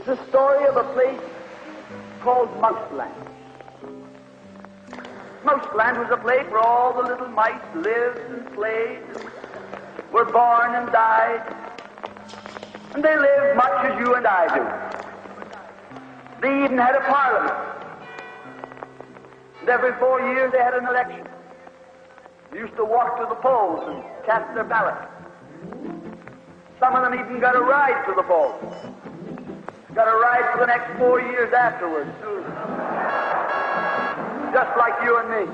It's the story of a place called Mouseland. Mouseland was a place where all the little mice lived and played, were born and died, and they lived much as you and I do. They even had a parliament. And every 4 years they had an election. They used to walk to the polls and cast their ballot. Some of them even got a ride to the polls. Got a ride for the next 4 years afterwards, too. Just like you and me.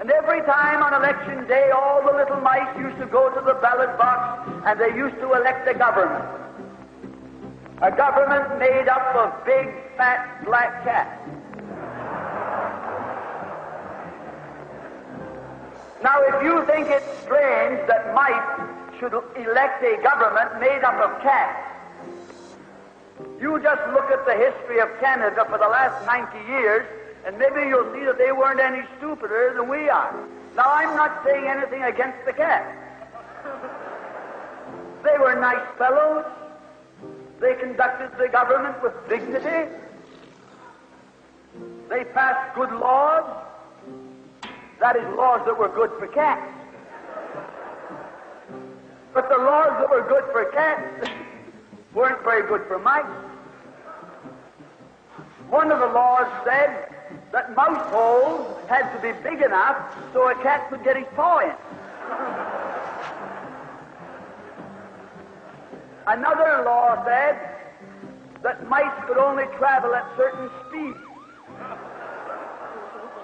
And every time on election day, all the little mice used to go to the ballot box and they used to elect a government. A government made up of big, fat, black cats. Now, if you think it's strange that mice should elect a government made up of cats, you just look at the history of Canada for the last 90 years, and maybe you'll see that they weren't any stupider than we are. Now, I'm not saying anything against the cats. They were nice fellows. They conducted the government with dignity. They passed good laws. That is, laws that were good for cats. But the laws that were good for cats weren't very good for mice. One of the laws said that mouse holes had to be big enough so a cat could get his paw in. Another law said that mice could only travel at certain speeds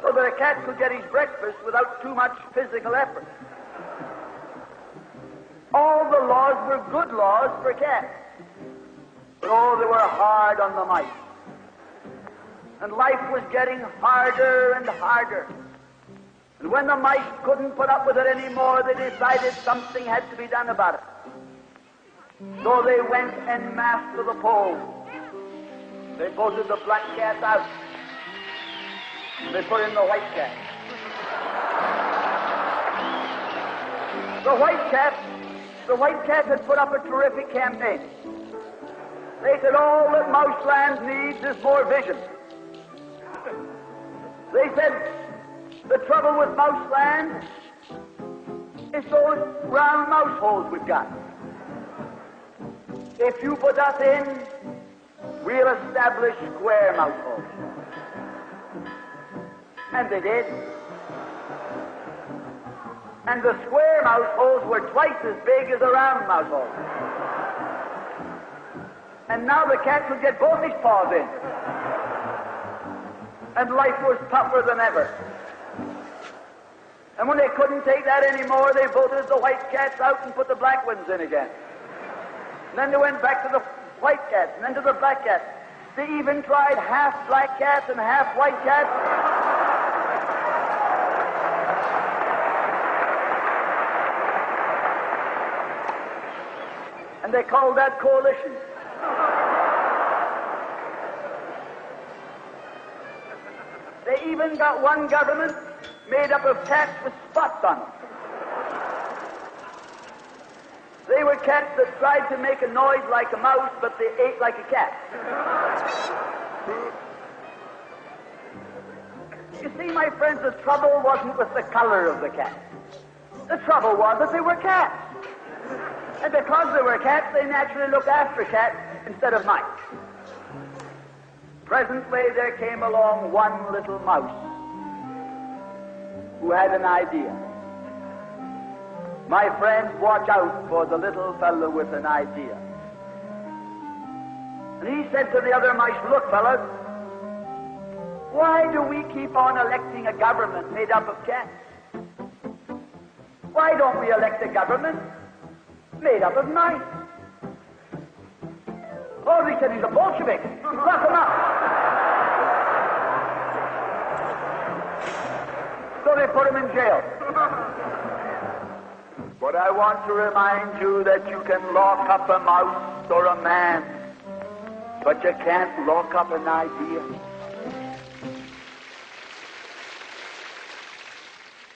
so that a cat could get his breakfast without too much physical effort. All the laws were good laws for cats. But oh, they were hard on the mice. And life was getting harder and harder. And when the mice couldn't put up with it anymore, they decided something had to be done about it. So they went en masse to the polls. They voted the black cat out. They put in the white cat. The white cat had put up a terrific campaign. They said all that Mouseland needs is more vision. They said the trouble with Mouseland is those round mouse holes we've got. If you put us in, we'll establish square mouse holes. And they did. And the square mouse holes were twice as big as the round mouse holes. And now the cat could get both his paws in. And life was tougher than ever. And when they couldn't take that anymore, they voted the white cats out and put the black ones in again. And then they went back to the white cats, and then to the black cats. They even tried half black cats and half white cats. And they called that coalition. They even got one government made up of cats with spots on them. They were cats that tried to make a noise like a mouse, but they ate like a cat. You see, my friends, the trouble wasn't with the color of the cat. The trouble was that they were cats. And because they were cats, they naturally looked after cats instead of mice. Presently, there came along one little mouse who had an idea. My friends, watch out for the little fellow with an idea. And he said to the other mice, look, fellas, why do we keep on electing a government made up of cats? Why don't we elect a government made up of mice? Oh, they said he's a Bolshevik. Lock him up. So they put him in jail. But I want to remind you that you can lock up a mouse or a man, but you can't lock up an idea.